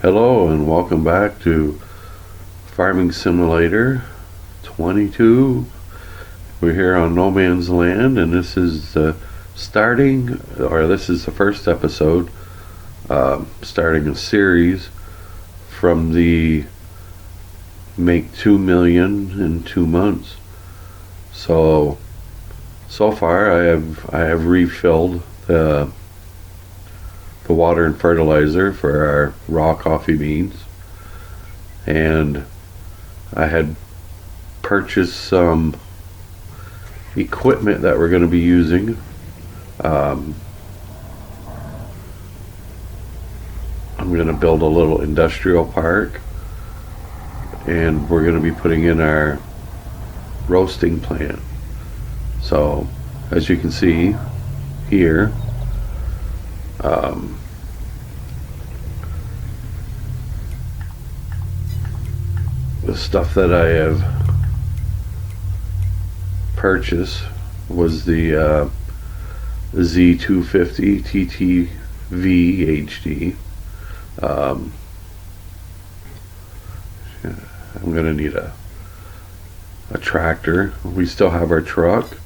Hello and welcome back to Farming Simulator 22. We're here on No Man's Land, and this is this is the first episode, starting a series from the Make 2 million in 2 months. So far I have refilled the water and fertilizer for our raw coffee beans, and I had purchased some equipment that we're going to be using. I'm going to build a little industrial park, and we're going to be putting in our roasting plant. So as you can see here, the stuff that I have purchased was the Z250 TTV HD. I'm going to need a tractor. We still have our truck.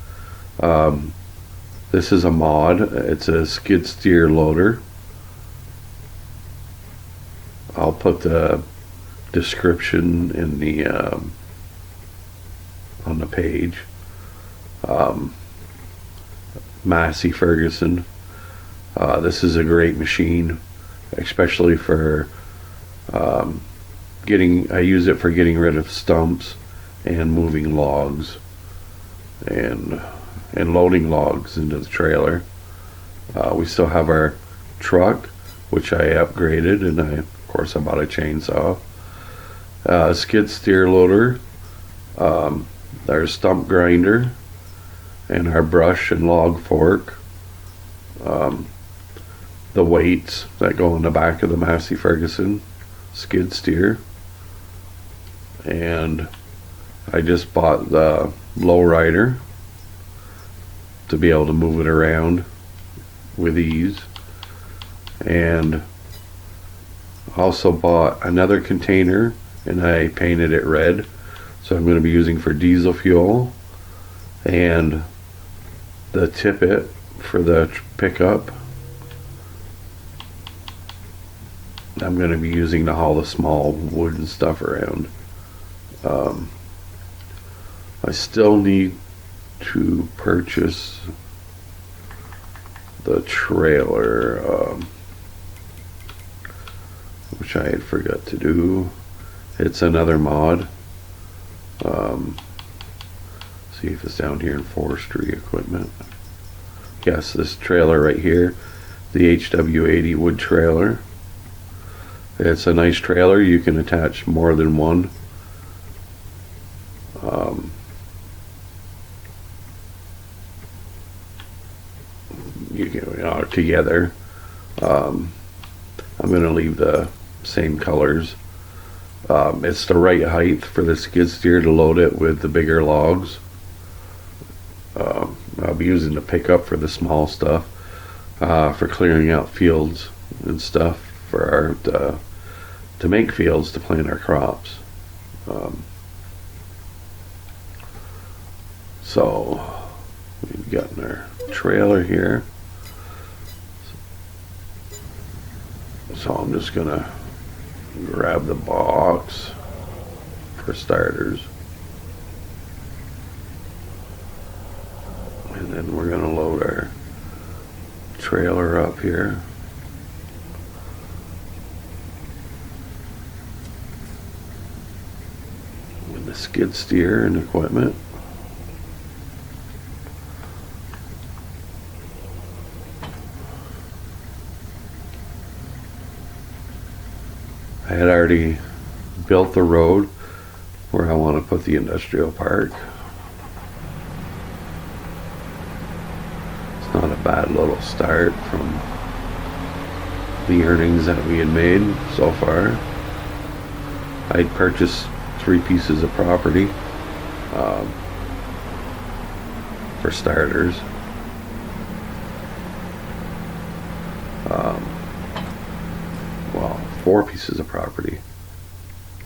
This is a mod. It's a skid steer loader. I'll put the description in the on the page. Massey Ferguson. This is a great machine, especially for I use it for getting rid of stumps and moving logs and loading logs into the trailer. We still have our truck, which I upgraded, and of course I bought a chainsaw. Skid steer loader, our stump grinder, and our brush and log fork. The weights that go in the back of the Massey Ferguson skid steer, and I just bought the lowrider to be able to move it around with ease, and also bought another container, and I painted it red, so I'm going to be using for diesel fuel, and the tippet for the pickup I'm going to be using to haul the small wooden stuff around. I still need to purchase the trailer, which I had forgot to do. It's another mod. See if it's down here in forestry equipment. Yes, this trailer right here, the HW80 wood trailer. It's a nice trailer. You can attach more than one. You can together. I'm going to leave the same colors. It's the right height for the skid steer to load it with the bigger logs. I'll be using the pickup for the small stuff, for clearing out fields and stuff for our to make fields to plant our crops. So we've got our trailer here. So I'm just gonna grab the box for starters, and then we're gonna load our trailer up here. With the skid steer and equipment. I had already built the road where I want to put the industrial park. It's not a bad little start from the earnings that we had made so far. I'd purchased 3 pieces of property, for starters. Well, 4 pieces of property.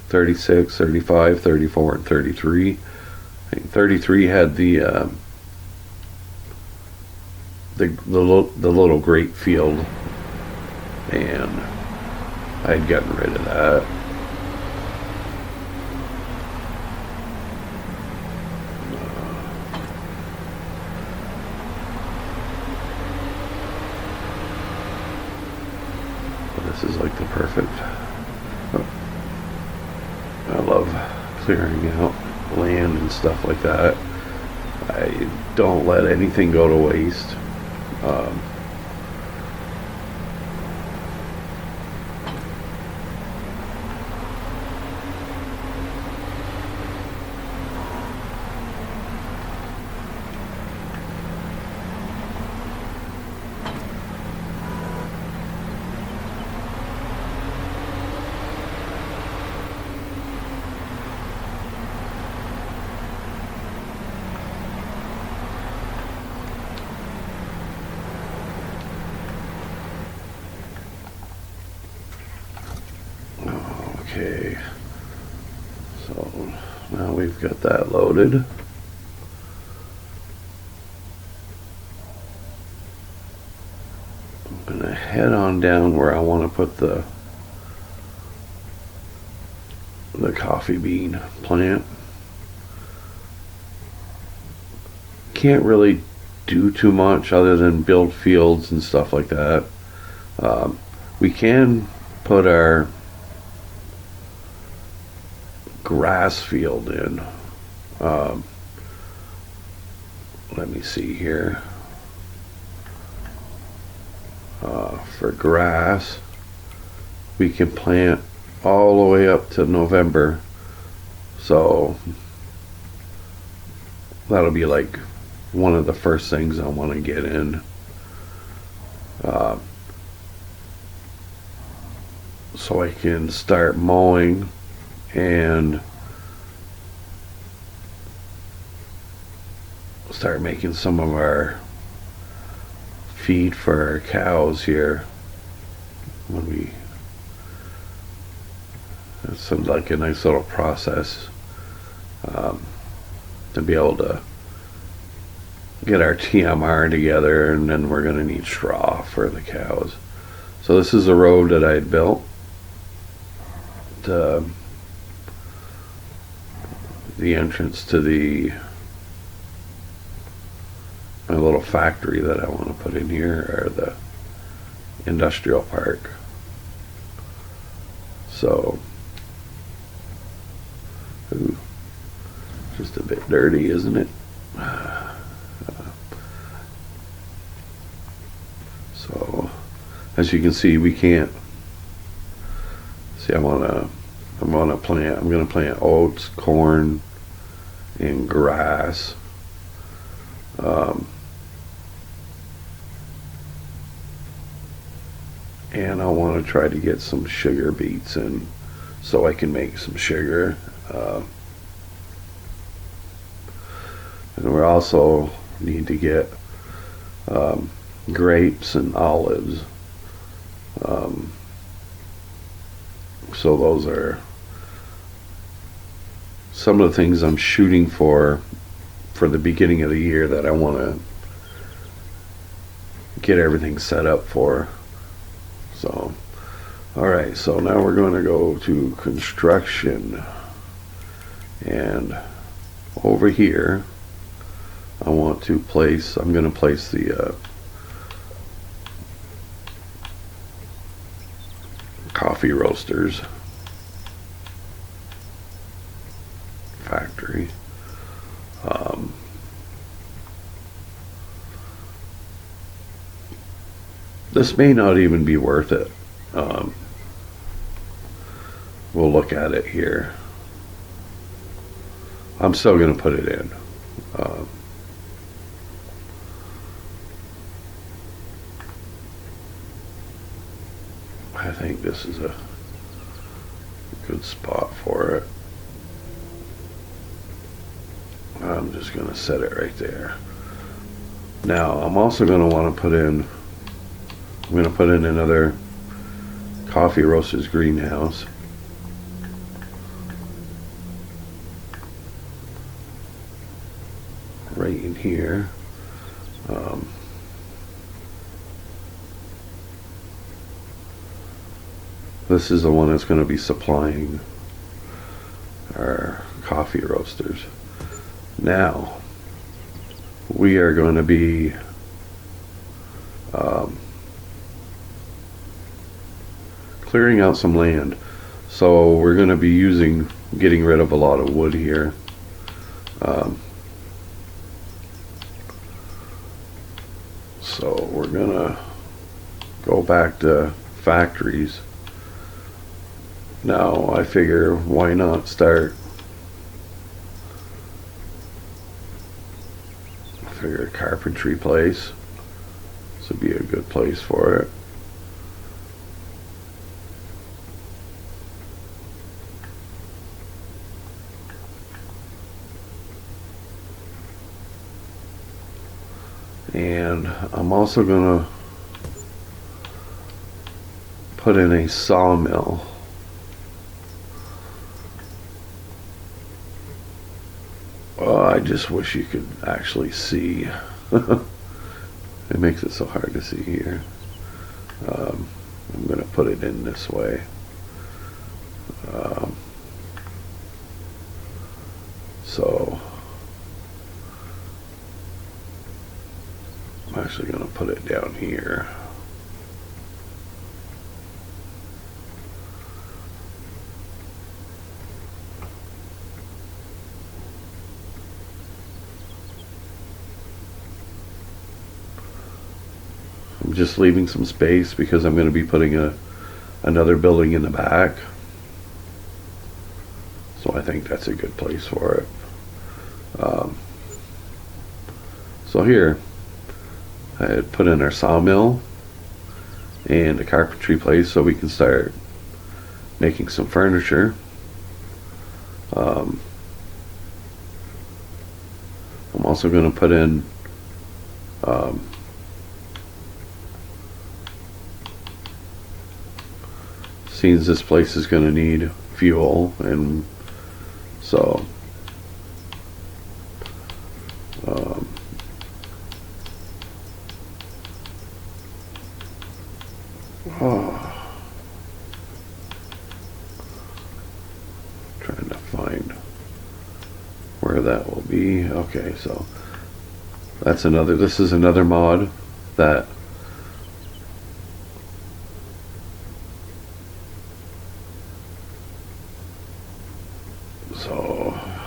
36, 35, 34, and 33. I think 33 had the little grape field, and I'd gotten rid of that. This is like the perfect. I love clearing out land and stuff like that. I don't let anything go to waste. Okay, so now we've got that loaded. I'm gonna head on down where I want to put the coffee bean plant. Can't really do too much other than build fields and stuff like that. We can put our grass field in. Let me see here. For grass, we can plant all the way up to November, so that'll be like one of the first things I want to get in. So I can start mowing and start making some of our feed for our cows here. It seems like a nice little process to be able to get our TMR together, and then we're going to need straw for the cows. So this is a road that I had built to the entrance to my little factory that I want to put in here, or the industrial park. So, ooh, just a bit dirty, isn't it? So, as you can see, we can't see. I'm gonna plant oats, corn, and grass. And I want to try to get some sugar beets in so I can make some sugar. And we also need to get grapes and olives. So those are some of the things I'm shooting for the beginning of the year that I want to get everything set up for. So, alright, so now we're going to go to construction, and over here I'm going to place the coffee roasters factory. This may not even be worth it. We'll look at it here. I'm still going to put it in. I think this is a good spot for it. I'm just going to set it right there. Now I'm also going to want to put in, I'm going to put in another coffee roasters greenhouse. Right in here. This is the one that's going to be supplying our coffee roasters. Now, we are going to be clearing out some land. So we're going to be getting rid of a lot of wood here. So we're going to go back to factories. Now I figure, why not start? I figure a carpentry place. This would be a good place for it. And I'm also going to put in a sawmill. Oh, I just wish you could actually see. It makes it so hard to see here. I'm going to put it in this way. So I'm actually going to put it down here. I'm just leaving some space because I'm going to be putting another building in the back. So I think that's a good place for it. So here, I had put in our sawmill and a carpentry place so we can start making some furniture. I'm also going to put in seems this place is going to need fuel, and so trying to find where that will be. Okay, so this is another mod that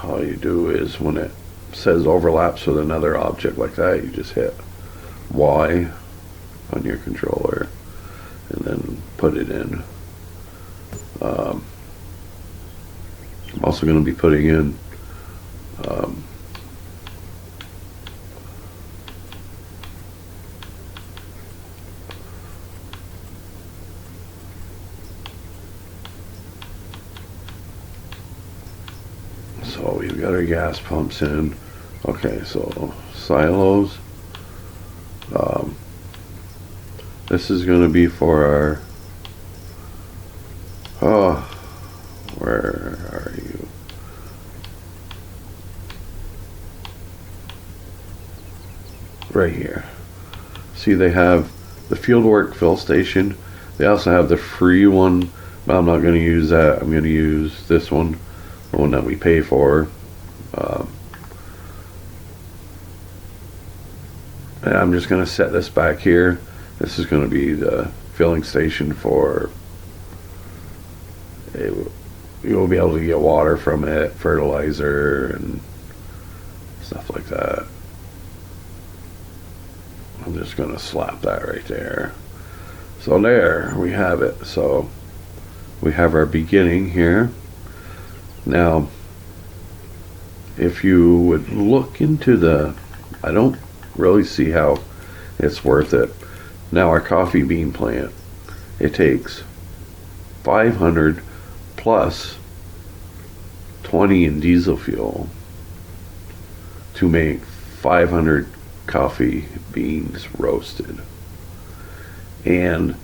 all you do is when it says overlaps with another object like that, you just hit Y on your controller and then put it in. I'm also going to be putting in so we've got our gas pumps in. Okay, so silos. This is going to be for our, where are you? Right here. See, they have the Fieldwork fill station. They also have the free one, but I'm not going to use that. I'm going to use this one, the one that we pay for. And I'm just going to set this back here. This is going to be the filling station for it. You'll be able to get water from it, fertilizer, and stuff like that. I'm just going to slap that right there. So there we have it. So we have our beginning here. Now, if you would look into I don't really see how it's worth it. Now our coffee bean plant, it takes 500 plus 20 in diesel fuel to make 500 coffee beans roasted. And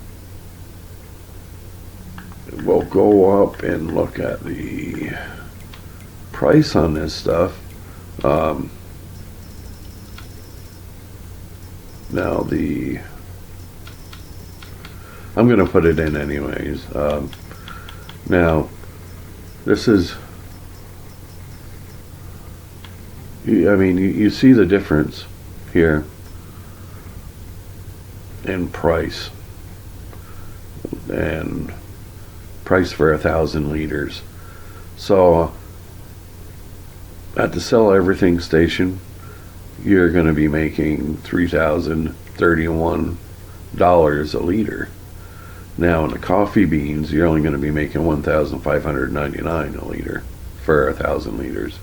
we'll go up and look at the price on this stuff. Now I'm going to put it in anyways. Now this is, I mean, you see the difference here in price, and price for 1,000 liters. So at the sell everything station, you're going to be making $3,031 a liter. Now in the coffee beans, you're only going to be making $1,599 a liter for 1,000 liters.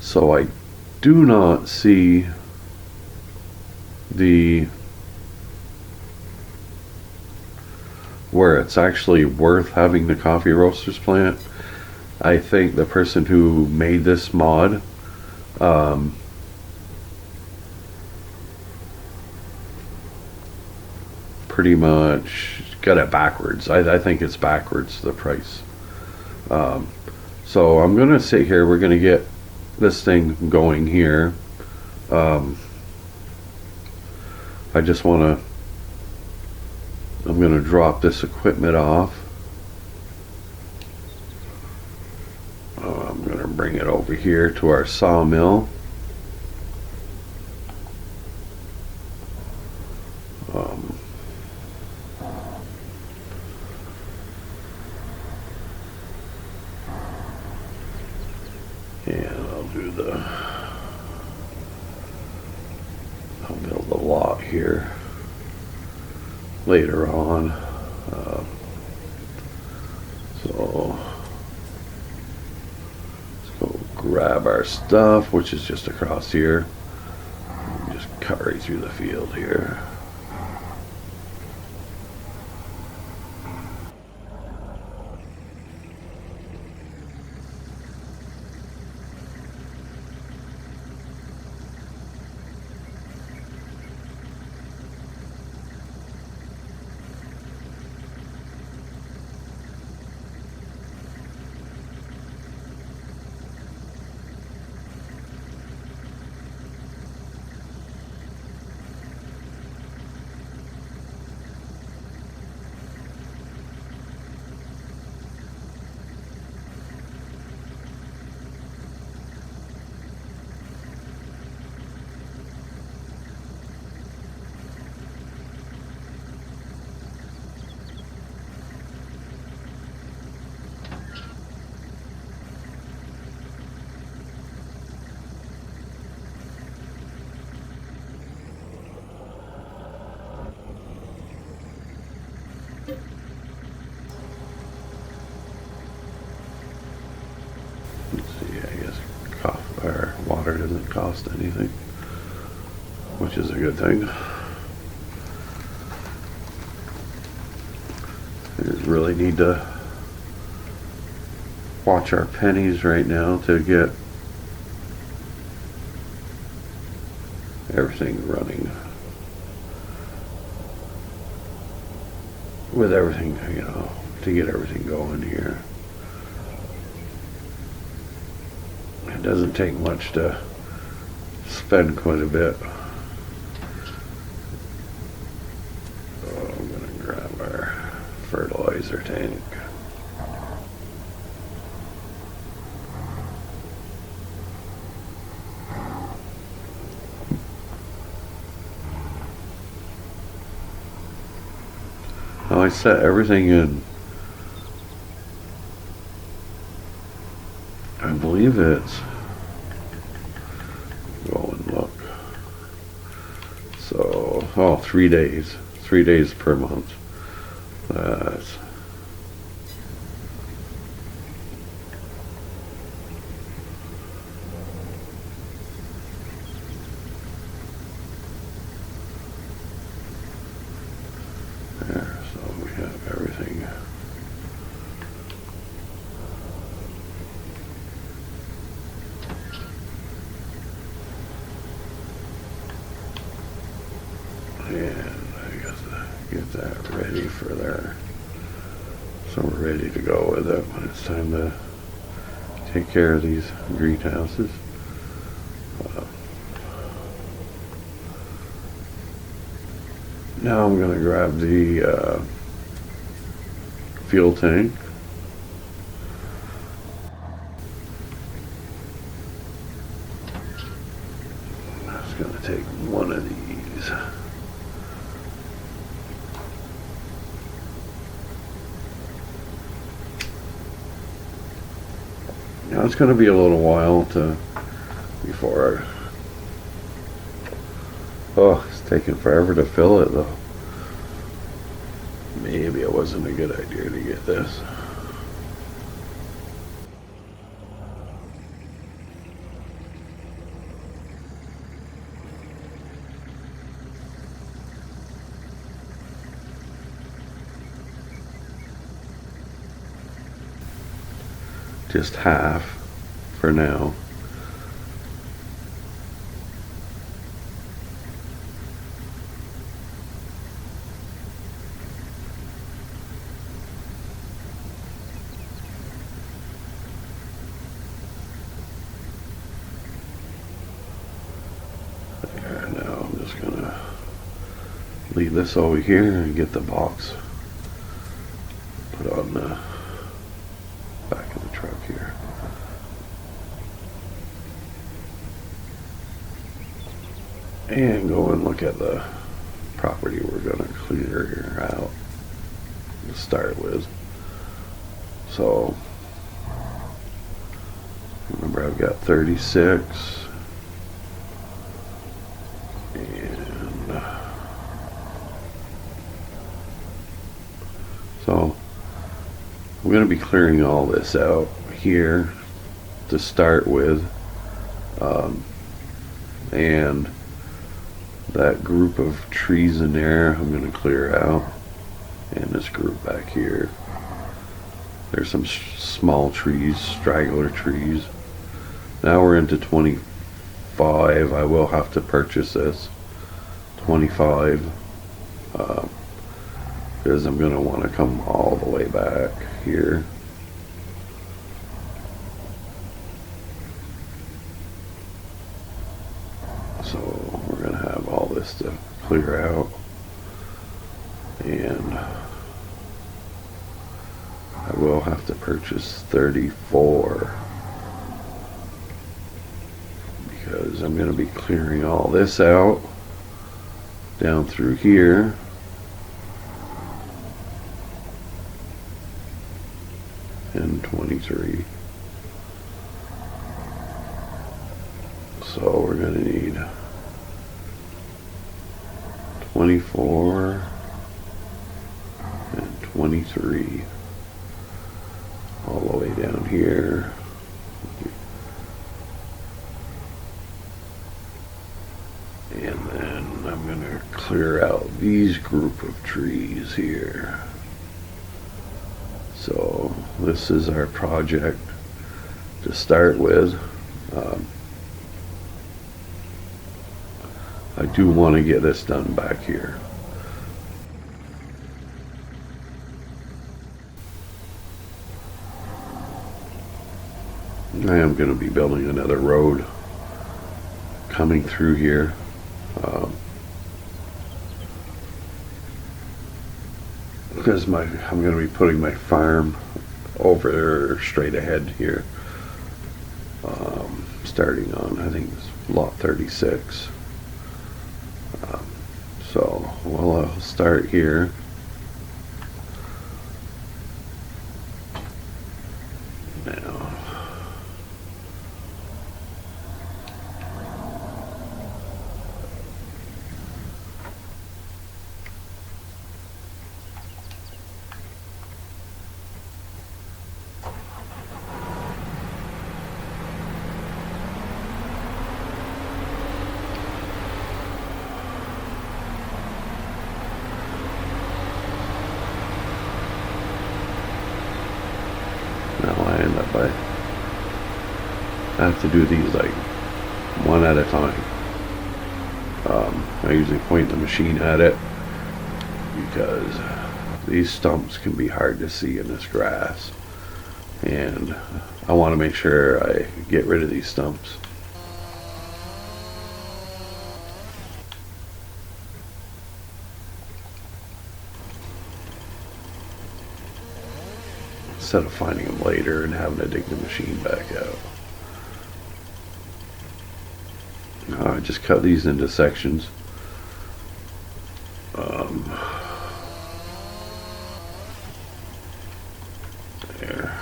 So I do not see where it's actually worth having the coffee roasters plant. I think the person who made this mod pretty much got it backwards. I think it's backwards, the price. So I'm gonna sit here, we're gonna get this thing going here. I just wanna, I'm gonna drop this equipment off. I'm gonna bring it over here to our sawmill. And I'll build a lot here later on. So let's go grab our stuff, which is just across here. Just cut right through the field here. Water doesn't cost anything, which is a good thing. We just really need to watch our pennies right now to get everything running. With everything, you know, to get everything going here. It doesn't take much to spend quite a bit. So I'm going to grab our fertilizer tank. Now I set everything in, I believe it's, go and look. So, oh, 3 days. 3 days per month. That's there. So we have everything. And I guess get that ready for there. So we're ready to go with it when it's time to take care of these greenhouses. Now I'm going to grab the fuel tank. I'm just going to take one of these. Now it's going to be a little while before oh, it's taking forever to fill it though. Maybe it wasn't a good idea to get this. Just half for now. There, now I'm just gonna leave this over here and get the box put on the back of the truck here. And go and look at the property we're going to clear out to start with. So remember, I've got 36 and so I'm going to be clearing all this out here to start with, and that group of trees in there I'm going to clear out, and this group back here, there's some small trees, straggler trees. Now we're into 25. I will have to purchase this 25 because I'm going to want to come all the way back here. So we're going to have all this to clear out, and I will have to purchase 34 because I'm going to be clearing all this out down through here. And 23. So we're going to need 24 and 23 all the way down here. And then I'm going to clear out these group of trees here. So this is our project to start with. I do want to get this done back here. I am going to be building another road coming through here. Because I'm going to be putting my farm over straight ahead here, starting on, I think it's lot 36. So I'll start here. Now I have to do these like one at a time. I usually point the machine at it because these stumps can be hard to see in this grass, and I want to make sure I get rid of these stumps. Instead of finding them later and having to dig the machine back out. I just cut these into sections. There.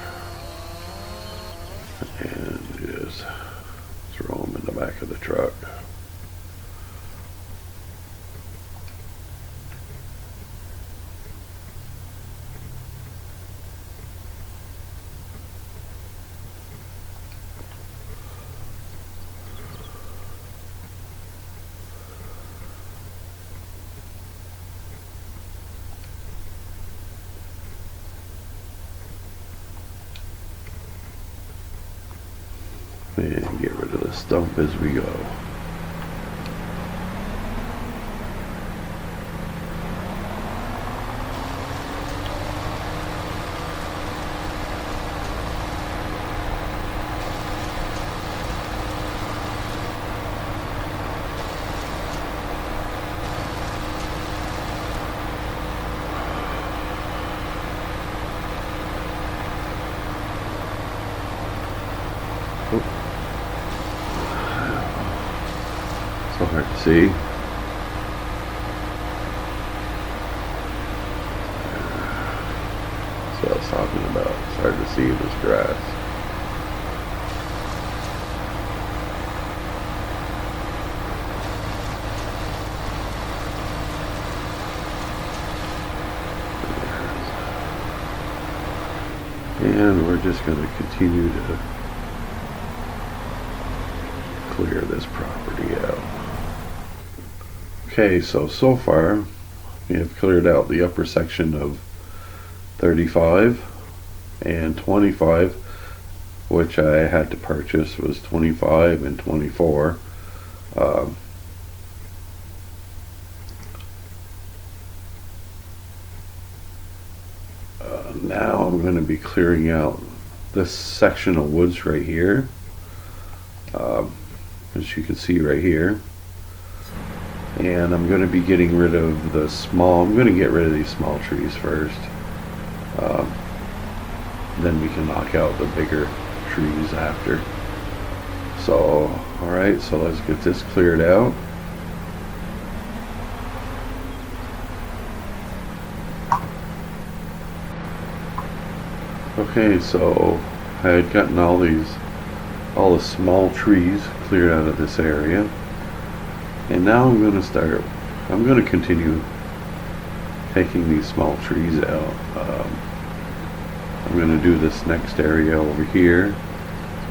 And just throw them in the back of the truck. And get rid of the stump as we go. So hard to see. That's what I was talking about. It's hard to see in this grass. And we're just going to continue to clear this property out. Okay, so far we have cleared out the upper section of 35 and 25, which I had to purchase was 25 and 24. Now I'm going to be clearing out this section of woods right here, as you can see right here. And I'm going to be getting rid of the small, I'm going to get rid of these small trees first. Then we can knock out the bigger trees after. So, alright, so let's get this cleared out. Okay, so I had gotten all the small trees cleared out of this area. And now I'm going to continue taking these small trees out. I'm going to do this next area over here,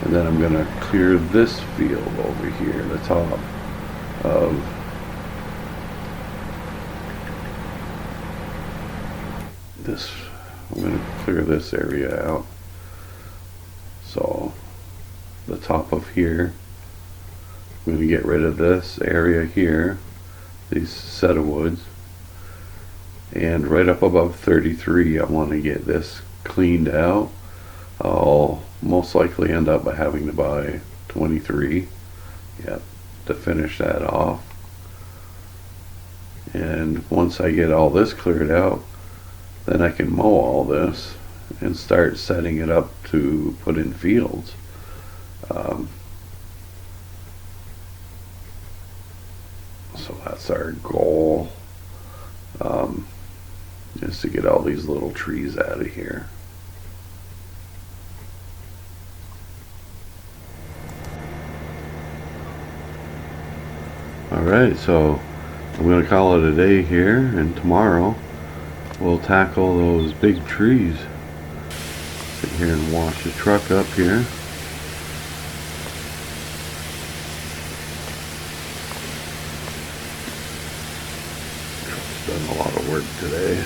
and then I'm going to clear this field over here, the top of this. I'm going to clear this area out. So the top of here, I'm going to get rid of this area here, these set of woods, and right up above 33 I want to get this cleaned out. I'll most likely end up by having to buy 23, yep, to finish that off. And once I get all this cleared out, then I can mow all this and start setting it up to put in fields. So that's our goal, is to get all these little trees out of here. Alright, so I'm going to call it a day here, and tomorrow we'll tackle those big trees. Sit here and wash the truck up here. Truck's done a lot of work today.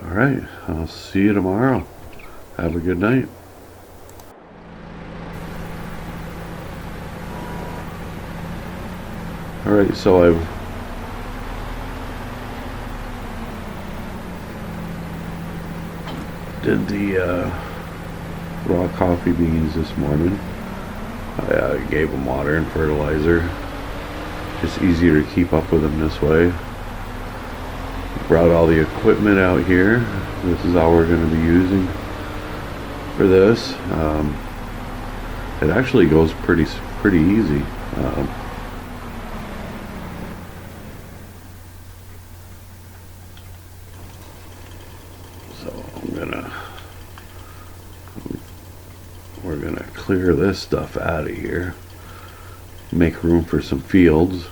Alright, I'll see you tomorrow. Have a good night. Alright, so I've did the raw coffee beans this morning. I gave them water and fertilizer. Just easier to keep up with them this way. Brought all the equipment out here. This is all we're going to be using for this. It actually goes pretty easy. So we're gonna clear this stuff out of here. Make room for some fields.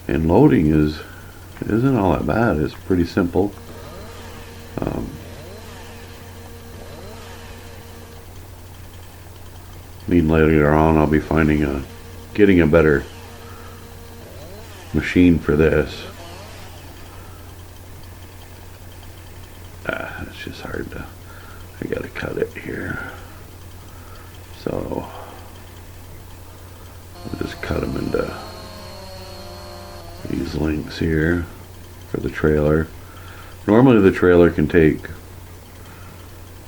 And loading isn't all that bad. It's pretty simple. Later on I'll be getting a better machine for this. It's just hard to, I gotta cut it here. So I'll just cut them into these links here for the trailer. Normally the trailer can take,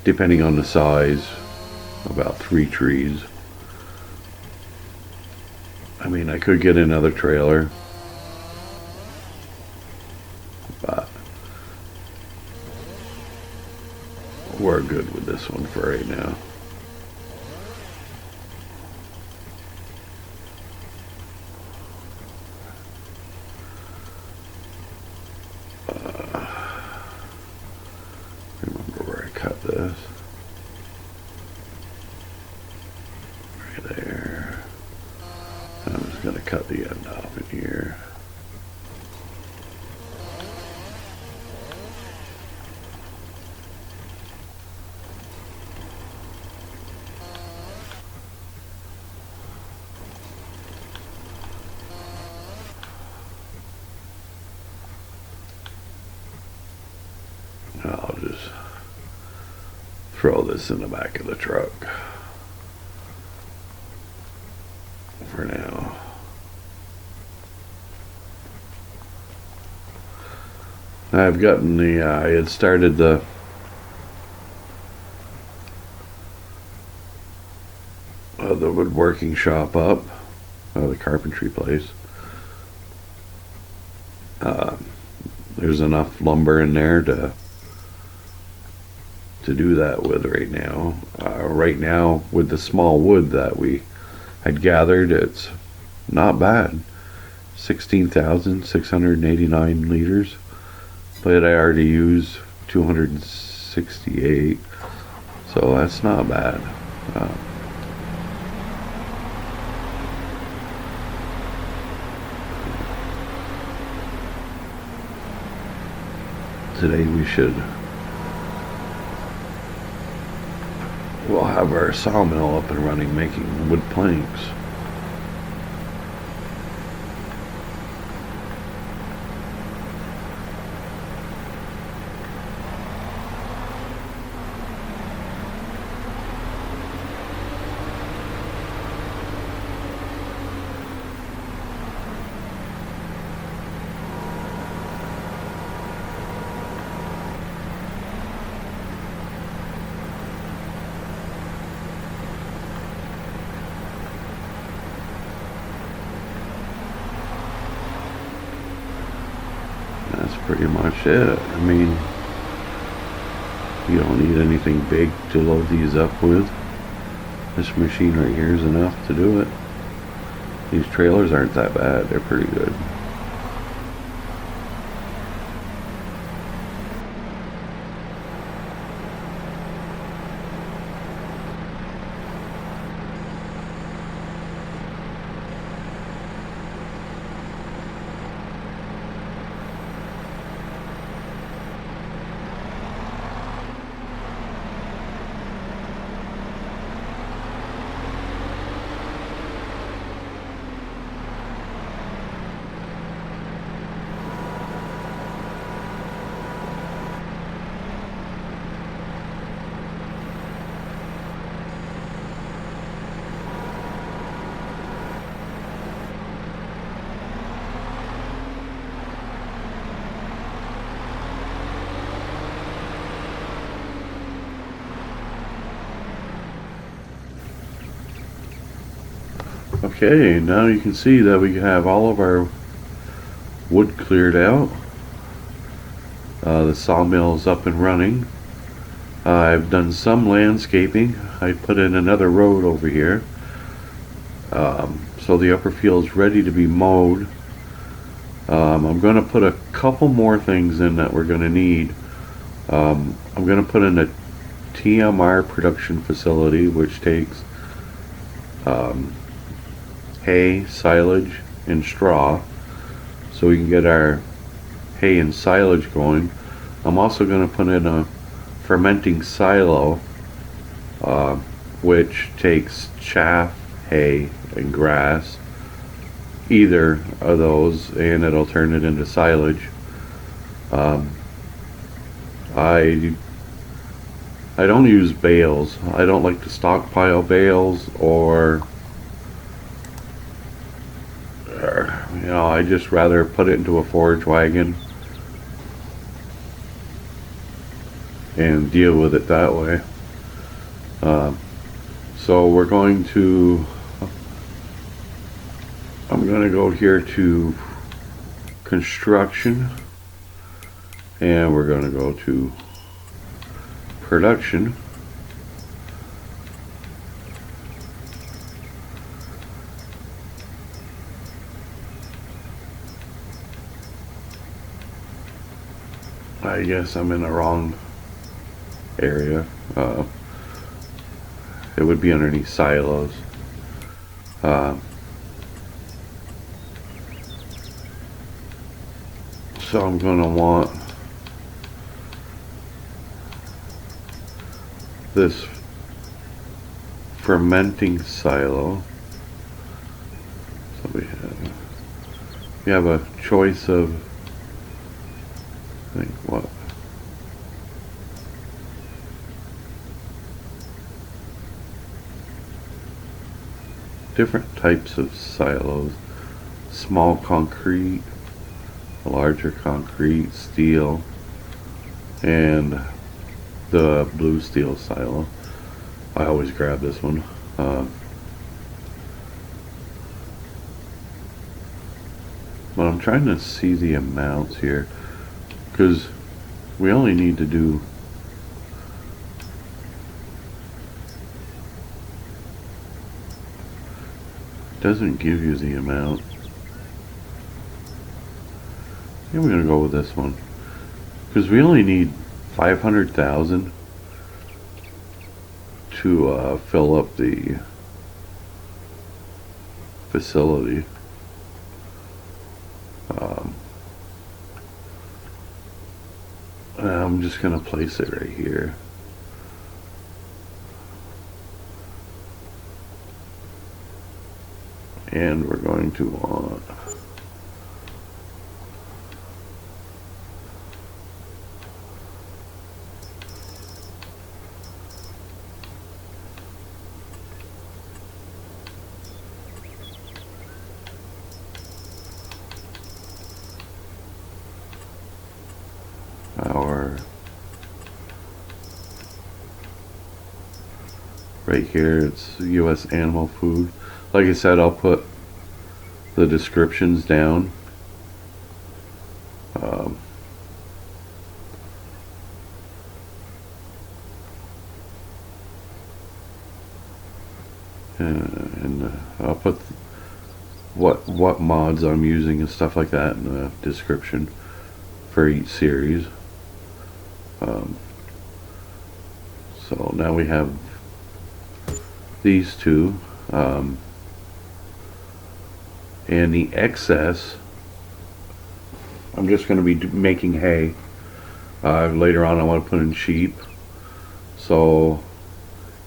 depending on the size, about 3 trees. I mean, I could get another trailer, but we're good with this one for right now. Remember where I cut this? Right there. I'm just going to cut the end off in here. I'll just throw this in the back of the truck for now. I've gotten I had started the woodworking shop up, the carpentry place. There's enough lumber in there to do that with right now. Right now, with the small wood that we had gathered, it's not bad. 16,689 liters, but I already used 268, so that's not bad. Today we'll have our sawmill up and running, making wood planks. That's pretty much it. I mean, you don't need anything big to load these up with. This machine right here is enough to do it. These trailers aren't that bad. They're pretty good. Okay, now you can see that we have all of our wood cleared out. The sawmill is up and running. I've done some landscaping. I put in another road over here. So the upper field is ready to be mowed. I'm going to put a couple more things in that we're going to need. I'm going to put in a TMR production facility, which takes hay, silage, and straw, so we can get our hay and silage going. I'm also going to put in a fermenting silo, which takes chaff, hay, and grass, either of those, and it'll turn it into silage. I don't use bales. I don't like to stockpile bales, or you know, I just rather put it into a forage wagon and deal with it that way. So we're going to, I'm going to go here to construction, and we're going to go to production. I guess I'm in the wrong area. It would be underneath silos. So I'm going to want this fermenting silo. So we have a choice of, I think, what? Different types of silos: small concrete, larger concrete, steel, and the blue steel silo. I always grab this one. But I'm trying to see the amounts here, because we only need to do doesn't give you the amount. Yeah, we're gonna go with this one because we only need 500,000 to fill up the facility. I'm just gonna place it right here. And we're going to want our, right here, it's U.S. animal food. Like I said, I'll put the descriptions down. And I'll put what mods I'm using and stuff like that in the description for each series. So now we have these two. And the excess, I'm just going to be making hay. Later on I want to put in sheep, so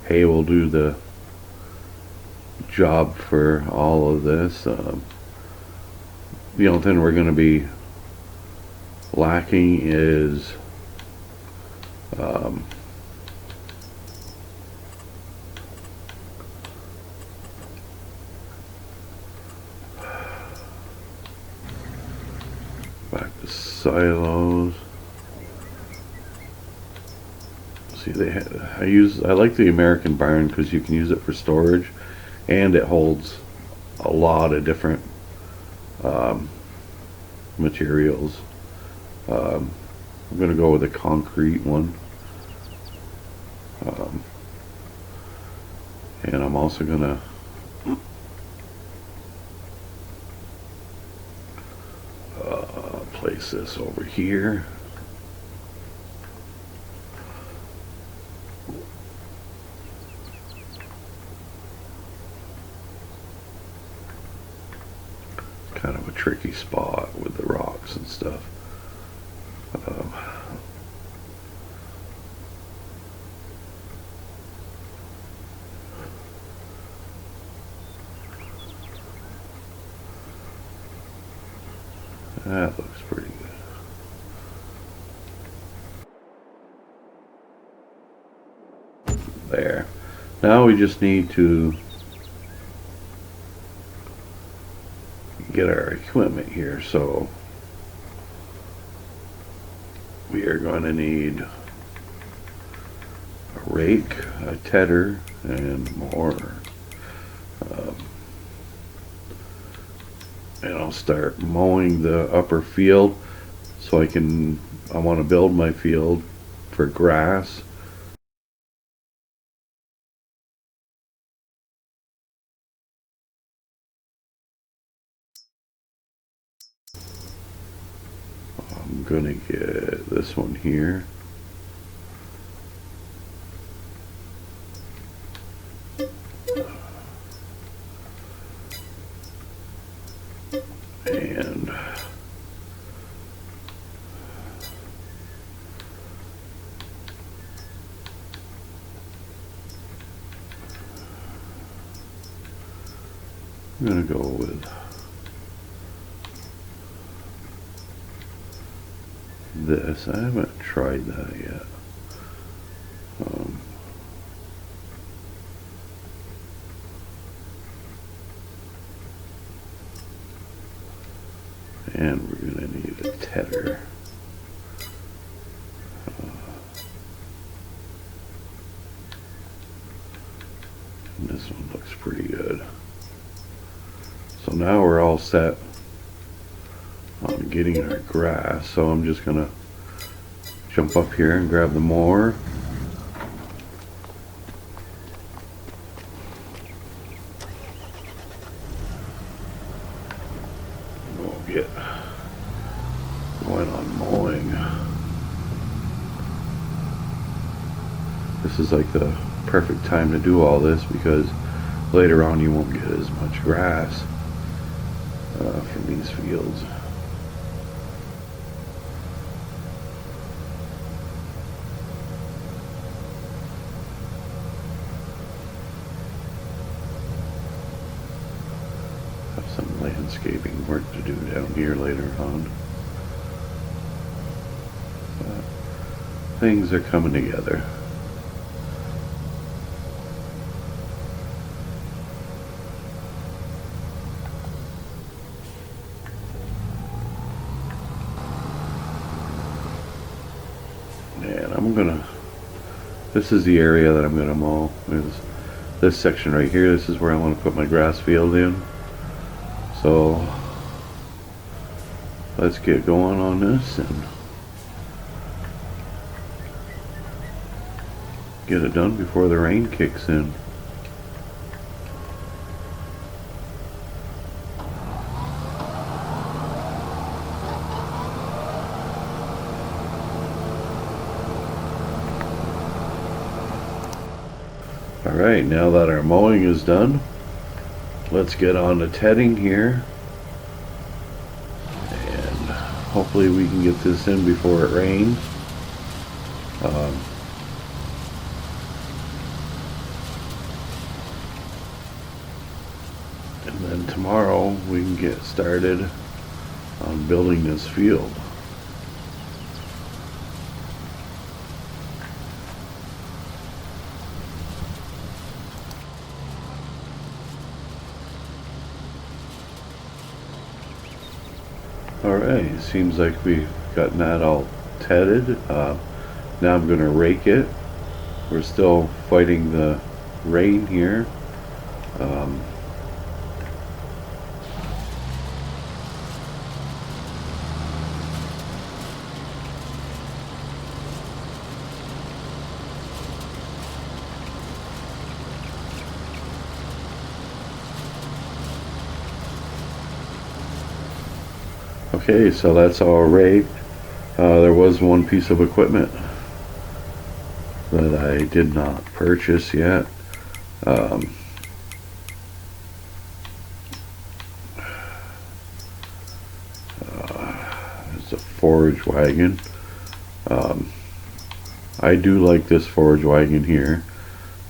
hay will do the job for all of this. The only thing we're going to be lacking is back to silos. See, I like the American barn because you can use it for storage, and it holds a a lot of different materials. I'm going to go with a concrete one. And I'm also going to place this over here. Kind of a tricky spot with the rocks and stuff. That looks pretty good. There. Now we just need to get our equipment here. So we are going to need a rake, a tedder, and more. And I'll start mowing the upper field so I want to build my field for grass. I'm gonna get this one here. And I'm gonna go with this. I haven't tried that yet. And we're going to need a tedder. And this one looks pretty good. So now we're all set on getting our grass. So I'm just going to jump up here and grab the mower. We'll get going on mowing. This is like the perfect time to do all this because later on you won't get as much grass from these fields. Have some landscaping work to do down here later on. But things are coming together. And this is the area that I'm gonna mow. This section right here. This is where I want to put my grass field in. So let's get going on this and get it done before the rain kicks in. Alright, now that our mowing is done, let's get on to tedding here. And hopefully we can get this in before it rains. And then tomorrow we can get started on building this field. Alright, seems like we've gotten that all tedded. Now I'm going to rake it. We're still fighting the rain here. Okay, so that's all raked. There was one piece of equipment that I did not purchase yet. It's a forage wagon. I do like this forage wagon here.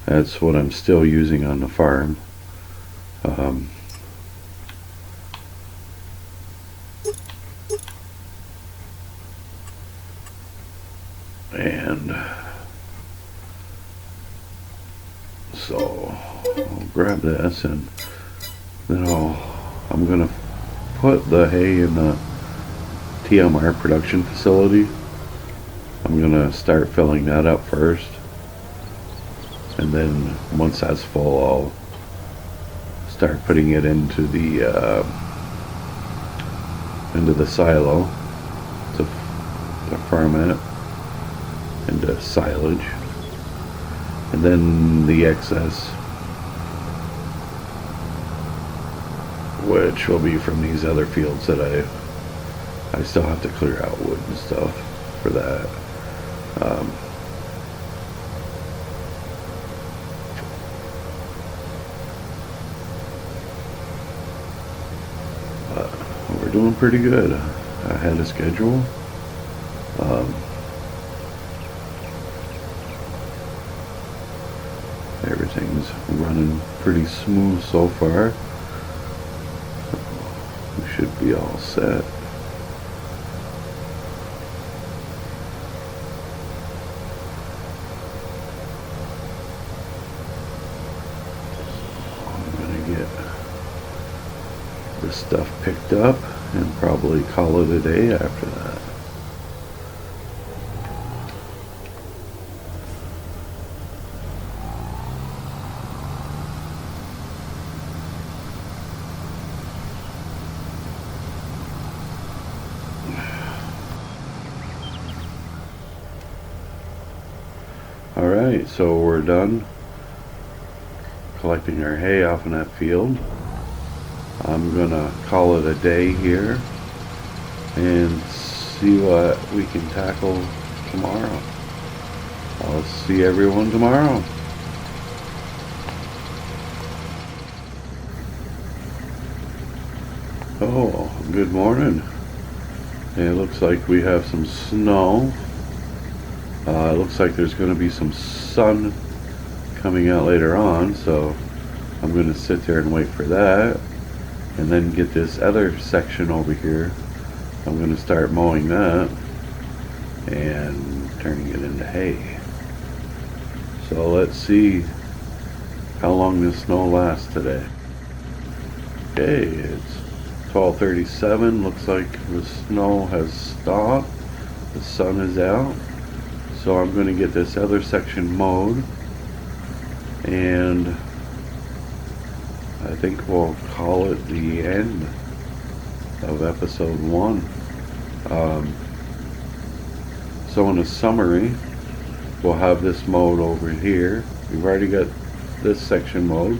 That's what I'm still using on the farm. And so I'll grab this, and then I'm gonna put the hay in the TMR production facility. I'm gonna start filling that up first, and then once that's full, I'll start putting it into the silo to ferment into silage, and then the excess, which will be from these other fields that I still have to clear out wood and stuff for that. But we're doing pretty good. I had a schedule. Everything's running pretty smooth so far. We should be all set. I'm gonna get this stuff picked up and probably call it a day after that. Alright, so we're done collecting our hay off in that field. I'm gonna call it a day here and see what we can tackle tomorrow. I'll see everyone tomorrow. Oh, good morning. It looks like we have some snow. It looks like there's going to be some sun coming out later on, so I'm going to sit there and wait for that, and then get this other section over here. I'm going to start mowing that and turning it into hay. So let's see how long this snow lasts today. Okay, it's 12:37. Looks like the snow has stopped. The sun is out. So I'm going to get this other section mowed, and I think we'll call it the end of episode 1. So in a summary, we'll have this mowed over here. We've already got this section mowed,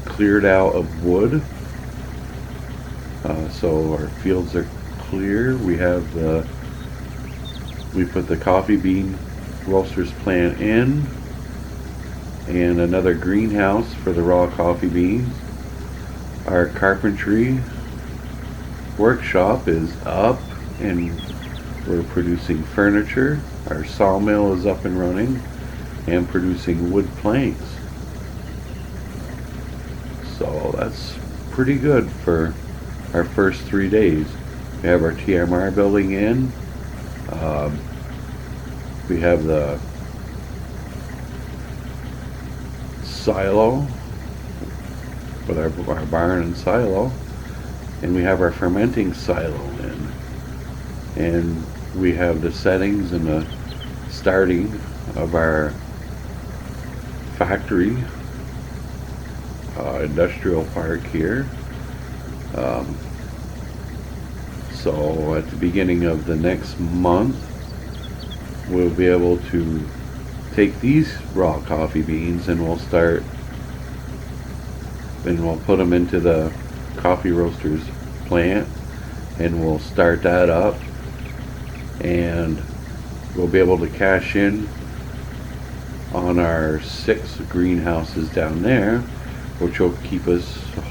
cleared out of wood, so our fields are clear. We put the coffee bean roasters plant in, and another greenhouse for the raw coffee beans. Our carpentry workshop is up and we're producing furniture. Our sawmill is up and running and producing wood planks. So that's pretty good for our first 3 days. We have our TMR building in. We have the silo with our barn and silo, and we have our fermenting silo in, and we have the settings and the starting of our factory industrial park here. So at the beginning of the next month, we'll be able to take these raw coffee beans and we'll put them into the coffee roasters plant, and we'll start that up, and we'll be able to cash in on our 6 greenhouses down there, which will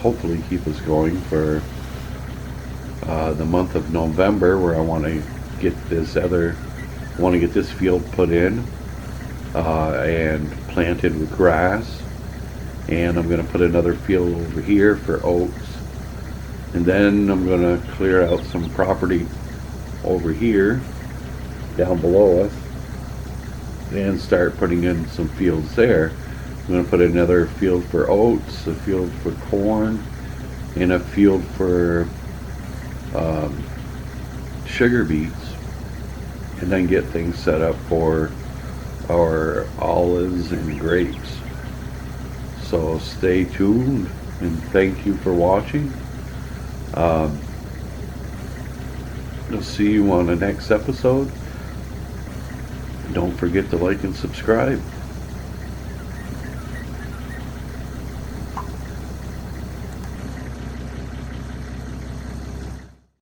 hopefully keep us going for the month of November, where I want to get this field put in and planted with grass, and I'm going to put another field over here for oats, and then I'm going to clear out some property over here down below us and start putting in some fields there. I'm going to put another field for oats, a field for corn, and a field for sugar beets, and then get things set up for our olives and grapes. So stay tuned, and thank you for watching. I'll see you on the next episode. Don't forget to like and subscribe.